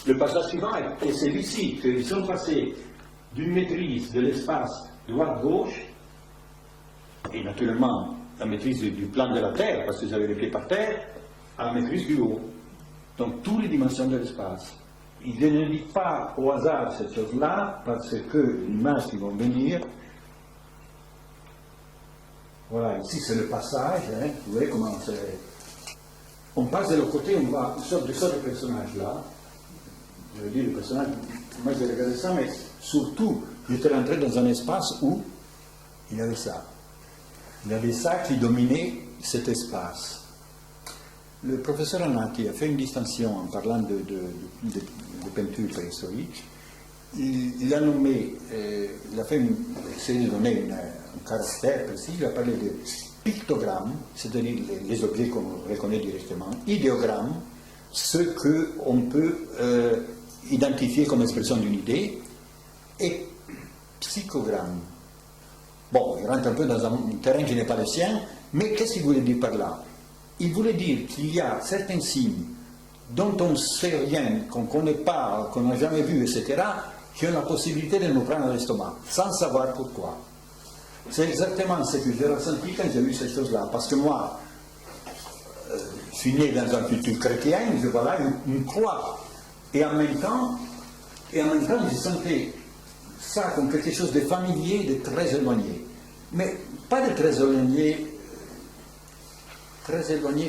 le passage suivant est celui-ci, qu'ils sont passés d'une maîtrise de l'espace droite-gauche, et naturellement la maîtrise du plan de la Terre, parce qu'ils avaient les pieds par terre, à la maîtrise du haut. Donc toutes les dimensions de l'espace. Il ne dit pas au hasard cette chose-là, parce que les images qui vont venir, voilà, ici c'est le passage, hein, vous voyez comment c'est. On passe de l'autre côté, on va sur de personnage-là. Je veux dire, le personnage, moi j'ai regardé ça, mais surtout, j'étais rentré dans un espace où il y avait ça. Il y avait ça qui dominait cet espace. Le professeur Anati a fait une distinction en parlant de peinture préhistorique. Il a nommé, il a fait essayé de donner un caractère précis, il a parlé de pictogrammes, c'est-à-dire les objets qu'on reconnaît directement, idéogrammes, ce qu'on peut identifier comme expression d'une idée, et psychogrammes. Bon, il rentre un peu dans un terrain qui n'est pas le sien, mais qu'est-ce qu'il voulait dire par là? Il voulait dire qu'il y a certains signes dont on ne sait rien, qu'on ne connaît pas, qu'on n'a jamais vu, etc., qui ont la possibilité de nous prendre l'estomac, sans savoir pourquoi. C'est exactement ce que j'ai ressenti quand j'ai vu ces choses-là, parce que moi, je suis né dans une culture chrétienne, je vois là une croix, et en même temps, je sentais ça comme quelque chose de familier, de très éloigné. Mais pas de très éloigné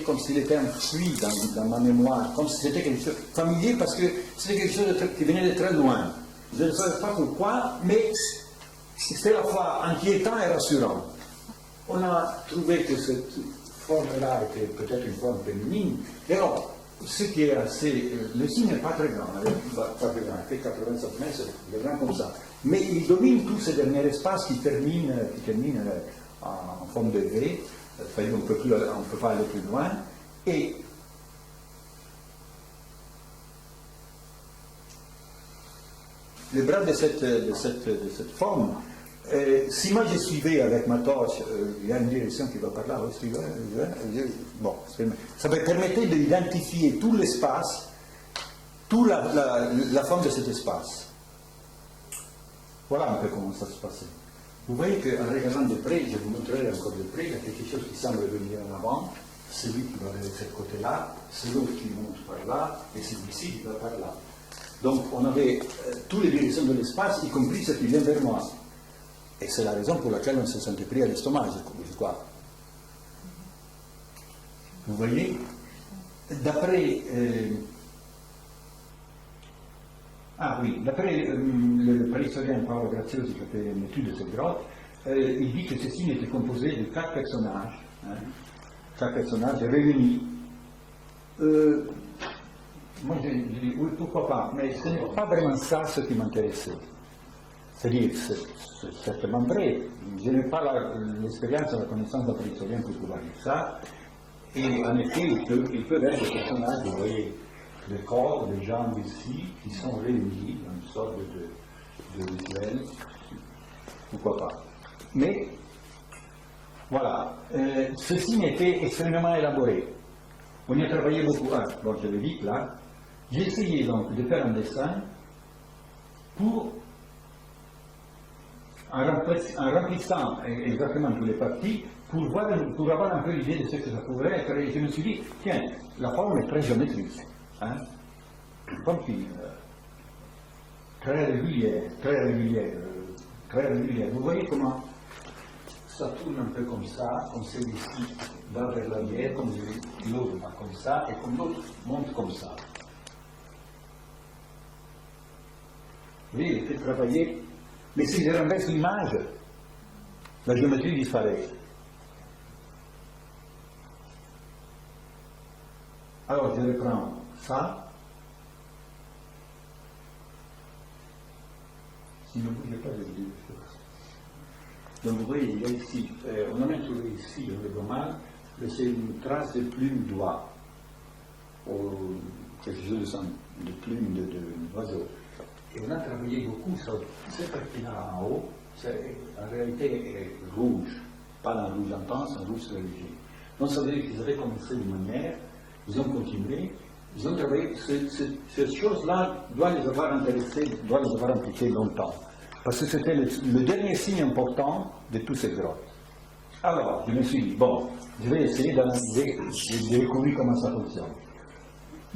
comme s'il était enfui dans ma mémoire, comme si c'était quelque chose de familier, parce que c'était quelque chose qui venait de très loin. Je ne savais pas pourquoi, mais c'était à la fois inquiétant et rassurant. On a trouvé que cette forme-là était peut-être une forme féminine. Et alors, ce qui est assez... Le signe n'est pas très grand, il fait 80 cm, c'est grand comme ça. Mais il domine tout ce dernier espace qui termine en forme de V. On ne peut pas aller plus loin. Et le bras de cette forme, si moi je suivais avec ma torche, il y a une direction qui va par là, bon, ça me permettait d'identifier tout l'espace, toute la forme de cet espace. Voilà un peu comment ça se passait. Vous voyez qu'en regardant de près, je vous montrerai encore de près, il y a quelque chose qui semble venir en avant, celui qui va de ce côté-là, c'est l'autre qui monte par là, et celui-ci qui va par là. Donc on avait toutes les directions de l'espace, y compris ce qui vient vers moi. Et c'est la raison pour laquelle on se sentait pris à l'estomac, je crois. Vous voyez, d'après le préhistorien Paolo Graziosi qui a fait une étude de cette grotte, il dit que ceci était composé de 4 personnages, 4 personnages réunis. Moi je dis oui, pourquoi pas, mais ce n'est pas vraiment ça ce qui m'intéressait. C'est-à-dire, c'est certainement vrai, je n'ai pas l'expérience et la connaissance d'un préhistorien pour pouvoir dire ça, et en effet, il peut être des personnages, vous voyez, des corps, des gens ici, qui sont réunis dans une sorte de rituel, pourquoi pas. Mais, voilà, ceci m'était extrêmement élaboré. On y a travaillé beaucoup. Bon, je le dis là. J'ai essayé donc de faire un dessin pour, en remplissant exactement tous les parties, pour avoir un peu l'idée de ce que ça pourrait être. Et je me suis dit, tiens, la forme est très géométrique. Comme qui, très régulière. Vous voyez comment ça tourne un peu comme ça, comme celui-ci va vers l'arrière, comme l'autre va comme ça, et comme l'autre monte comme ça. Vous voyez, il fait travailler, mais si je renverse l'image, la géométrie disparaît. Alors je reprends ça. Si ne bougez pas, je vous dis des choses. Donc vous voyez, il y a ici, on a même trouvé ici, le roman, c'est une trace de plume d'oie, ou quelque chose de plume d'oiseau. Et on a travaillé beaucoup sur cette partie-là en haut, en réalité est rouge, pas un rouge intense, un rouge très léger. Donc ça veut dire qu'ils avaient commencé d'une manière, ils ont continué, ils ont travaillé, cette chose-là doit les avoir intéressés, doit les avoir impliqués longtemps. Parce que c'était le dernier signe important de toutes ces grottes. Alors, je me suis dit, bon, je vais essayer d'analyser, de découvrir comment ça fonctionne.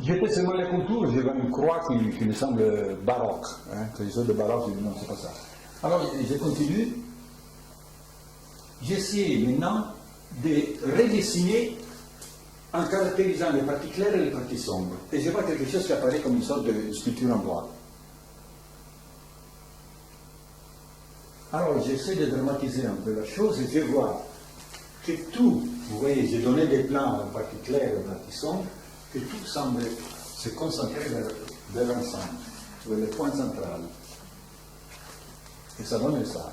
J'étais seulement les contours, j'avais une croix qui me semble baroque. Quelque chose de baroque, je dis non, c'est pas ça. Alors, je continue. J'essaie maintenant de redessiner en caractérisant les parties claires et les parties sombres. Et je vois quelque chose qui apparaît comme une sorte de sculpture en bois. Alors j'essaie de dramatiser un peu la chose et je vois que tout, vous voyez, j'ai donné des plans en partie claire et en partie sombre, que tout semble se concentrer vers l'ensemble, vers le point central. Et ça donne ça.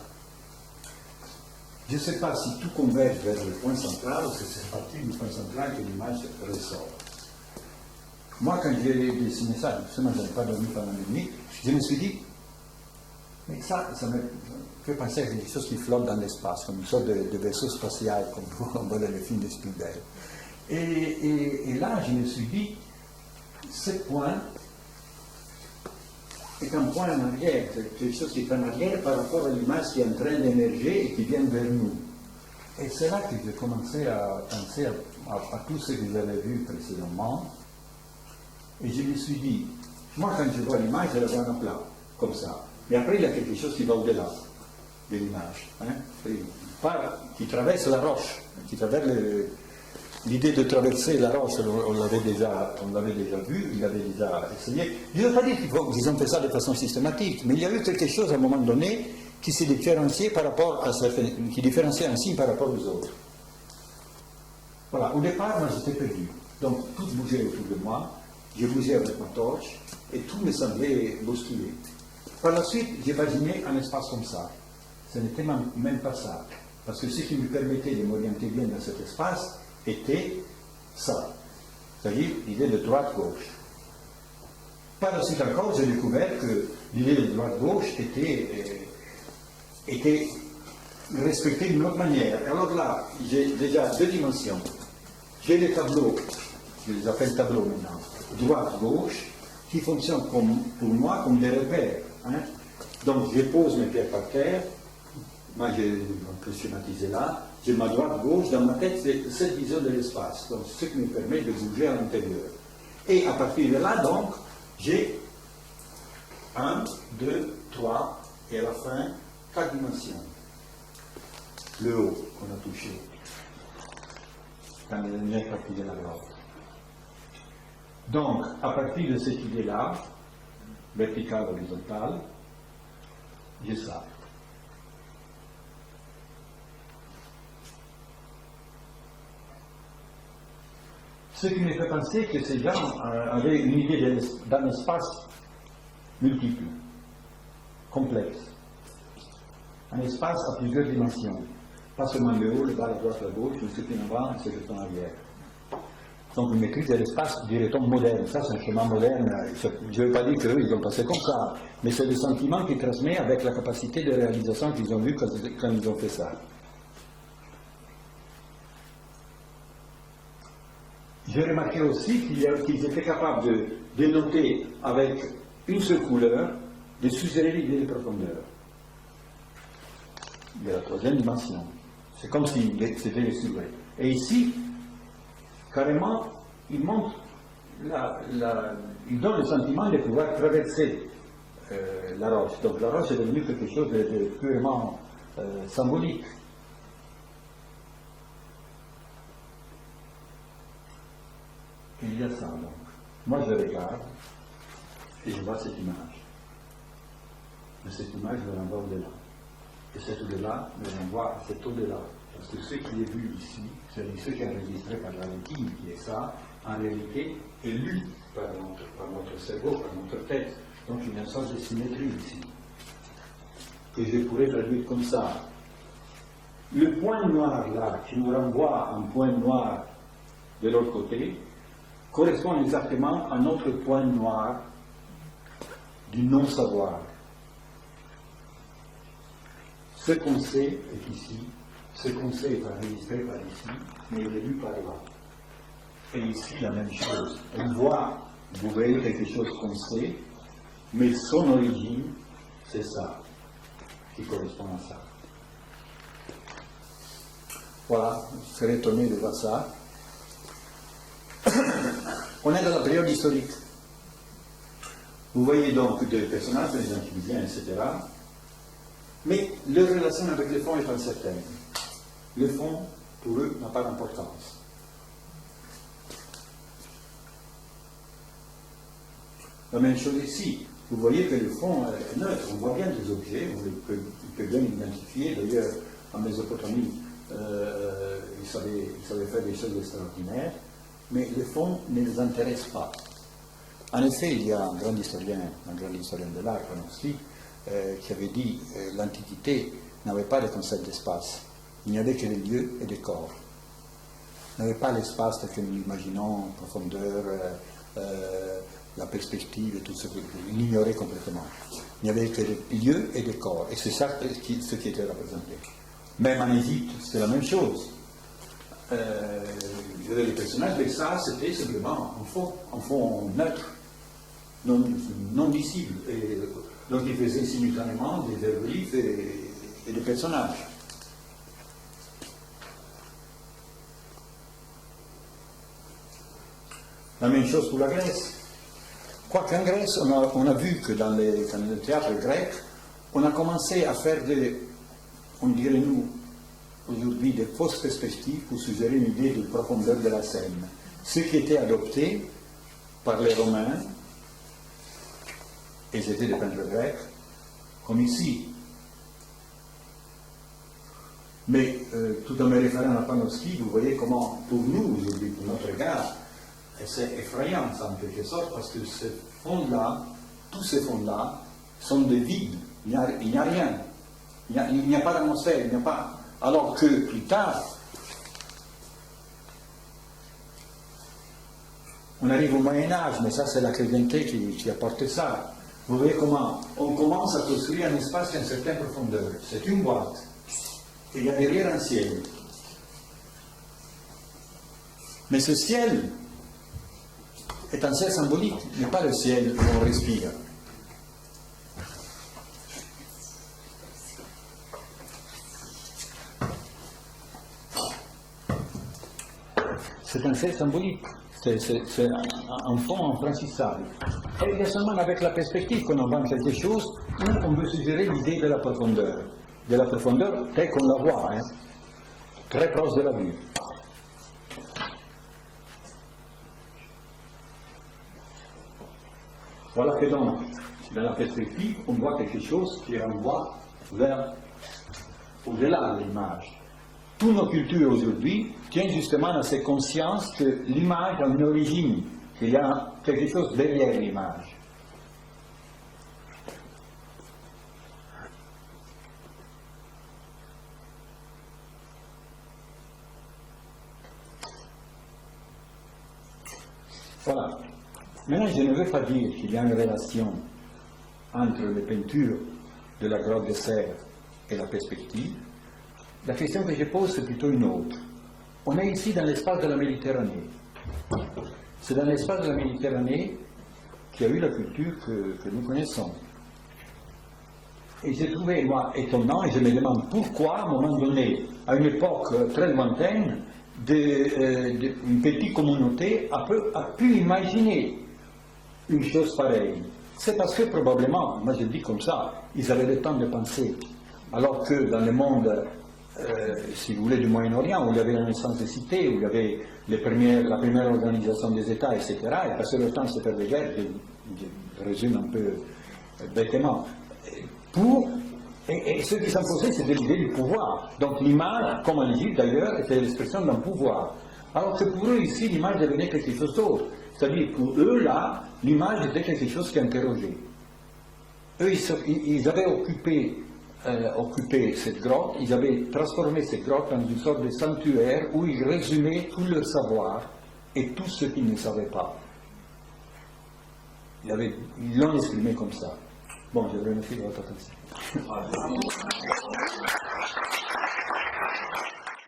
Je ne sais pas si tout converge vers le point central ou si c'est à partir du point central que l'image ressort. Moi, quand j'ai dessiné ça, justement, je n'avais pas dormi pendant la nuit, je me suis dit, mais ça me fait penser à quelque chose qui flotte dans l'espace, comme une sorte de vaisseau spatial, comme on voit dans les films de Spielberg. Et là, je me suis dit, ce point est un point en arrière, quelque chose qui est en arrière par rapport à l'image qui est en train d'émerger et qui vient vers nous. Et c'est là que j'ai commencé à penser à tout ce que vous avez vu précédemment. Et je me suis dit, moi quand je vois l'image, je la vois en plat, comme ça. Mais après, il y a quelque chose qui va au-delà de l'image, qui traverse la roche, qui traverse l'idée de traverser la roche, on l'avait déjà vu, il avait déjà essayé. Je ne veux pas dire qu'ils ont fait ça de façon systématique, mais il y a eu quelque chose à un moment donné qui s'est différencié par rapport à qui différenciait un signe par rapport aux autres. Voilà, au départ, moi j'étais perdu. Donc tout bougeait autour de moi, je bougeais avec ma torche, et tout me semblait bousculé. Par la suite, j'imaginais un espace comme ça. Ce n'était même pas ça. Parce que ce qui me permettait de m'orienter bien dans cet espace était ça. C'est-à-dire l'idée de droite-gauche. Par la suite encore, j'ai découvert que l'idée de droite-gauche était respectée d'une autre manière. Alors là, j'ai déjà deux dimensions. J'ai les tableaux, je les appelle tableaux maintenant, droite-gauche, qui fonctionnent pour moi comme des repères. Donc je pose mes pieds par terre, moi on peut schématiser là, j'ai ma droite-gauche, dans ma tête c'est cette vision de l'espace, donc ce qui me permet de bouger à l'intérieur. Et à partir de là donc, j'ai 1, 2, 3, et à la fin, 4 dimensions. Le haut qu'on a touché. dans la dernière partie de la grotte. Donc, à partir de cette idée-là, verticale, horizontale, j'ai ça. Ce qui me fait penser que ces gens avaient une idée d'un espace multiple, complexe. Un espace à plusieurs dimensions. Pas seulement le haut, le bas, la droite, la gauche, ce qui est en avant et ce qui est en arrière. Donc une maîtrise de l'espace, dirait-on, moderne. Ça, c'est un chemin moderne. Je ne veux pas dire qu'eux, ils ont passé comme ça. Mais c'est le sentiment qu'ils transmettent avec la capacité de réalisation qu'ils ont eue quand ils ont fait ça. J'ai remarqué aussi qu'ils étaient capables de dénoter avec une seule couleur, de suggérer l'idée de profondeur. De la troisième dimension. C'est comme si c'était les silhouettes. Et ici, carrément, il montre, il donne le sentiment de pouvoir traverser la roche. Donc la roche est devenue quelque chose de purement symbolique. Il y a ça, donc. Moi, je regarde et je vois cette image. Et cette image me renvoie au-delà. Et cet au-delà me renvoie à cet au-delà. Parce que ce qui est vu ici, c'est-à-dire ce qui est enregistré par la rétine, qui est ça, en réalité, est lu par notre cerveau, par notre tête. Donc il y a une sorte de symétrie ici. Et je pourrais traduire comme ça. Le point noir là, qui nous renvoie à un point noir de l'autre côté, correspond exactement à notre point noir du non-savoir. Ce qu'on sait est ici, ce qu'on sait est enregistré par ici, mais il est lu par là. Et ici, la même chose. On voit, vous voyez quelque chose qu'on sait, mais son origine, c'est ça, qui correspond à ça. Voilà, je serais étonné de voir ça. On est dans la période historique. Vous voyez donc des personnages, des Antiquités, etc. Mais leur relation avec le fond est incertaine. Le fond, pour eux, n'a pas d'importance. La même chose ici. Vous voyez que le fond est neutre. On voit bien des objets, on peut bien l'identifier. D'ailleurs, en Mésopotamie, ils savaient faire des choses extraordinaires. Mais le fond ne les intéresse pas. En effet, il y a un grand historien de l'art, Panofsky, qui avait dit que l'Antiquité n'avait pas de concept d'espace. Il n'y avait que des lieux et des corps. Il n'y avait pas l'espace tel que nous l'imaginons, profondeur, la perspective et tout ce que il ignorait complètement. Il n'y avait que des lieux et des corps. Et c'est ça ce qui était représenté. Même en Égypte, c'est la même chose. Les personnages, mais ça, c'était simplement un fond neutre, non visible. Et donc, il faisait simultanément des hiéroglyphes et des personnages. La même chose pour la Grèce. Quoiqu'en Grèce, on a vu que dans le théâtre grec, on a commencé à faire on dirait nous, aujourd'hui des fausses perspectives pour suggérer une idée de profondeur de la scène. Ce qui était adopté par les Romains, et c'était des peintres grecs, comme ici. Mais tout en me référant à Panofsky, vous voyez comment, pour nous aujourd'hui, pour notre regard, c'est effrayant en quelque sorte, parce que ces fonds-là, tous ces fonds-là, sont des vides. Il n'y a rien. Il n'y a pas d'atmosphère, il n'y a pas. Alors que plus tard, on arrive au Moyen-Âge, mais ça c'est la chrétienté qui a porté ça. Vous voyez comment on commence à construire un espace qui a une certaine profondeur. C'est une boîte. Et il y a derrière un ciel. Mais ce ciel est un ciel symbolique, n'est pas le ciel où on respire. C'est un ciel symbolique, c'est un fond en franchissable. Et il y a seulement avec la perspective qu'on invente quelque chose où on veut suggérer l'idée de la profondeur. De la profondeur telle qu'on la voit, très proche de la vue. Voilà que dans la perspective, on voit quelque chose qui renvoie vers au-delà de l'image. Toutes nos cultures aujourd'hui tiennent justement à cette conscience que l'image a une origine, qu'il y a quelque chose derrière l'image. Voilà. Maintenant, je ne veux pas dire qu'il y a une relation entre les peintures de la grotte de Serre et la perspective. La question que je pose, c'est plutôt une autre. On est ici dans l'espace de la Méditerranée. C'est dans l'espace de la Méditerranée qu'il y a eu la culture que nous connaissons. Et j'ai trouvé, moi, étonnant, et je me demande pourquoi, à un moment donné, à une époque très lointaine, une petite communauté a pu imaginer une chose pareille. C'est parce que probablement, moi je dis comme ça, ils avaient le temps de penser. Alors que dans le monde, si vous voulez, du Moyen-Orient, où il y avait la naissance des cités, où il y avait la première organisation des États, etc., ils passaient le temps à se faire des guerres, je résume un peu bêtement. Et ce qui s'imposait, c'était l'idée du pouvoir. Donc l'image, comme en Égypte d'ailleurs, était l'expression d'un pouvoir. Alors que pour eux, ici, l'image devenait quelque chose d'autre. C'est-à-dire, pour eux, là, l'image était quelque chose qui interrogeait. Eux, ils avaient occupé cette grotte, ils avaient transformé cette grotte en une sorte de sanctuaire où ils résumaient tout leur savoir et tout ce qu'ils ne savaient pas. Ils l'ont exprimé comme ça. Bon, je vous remercie de votre attention.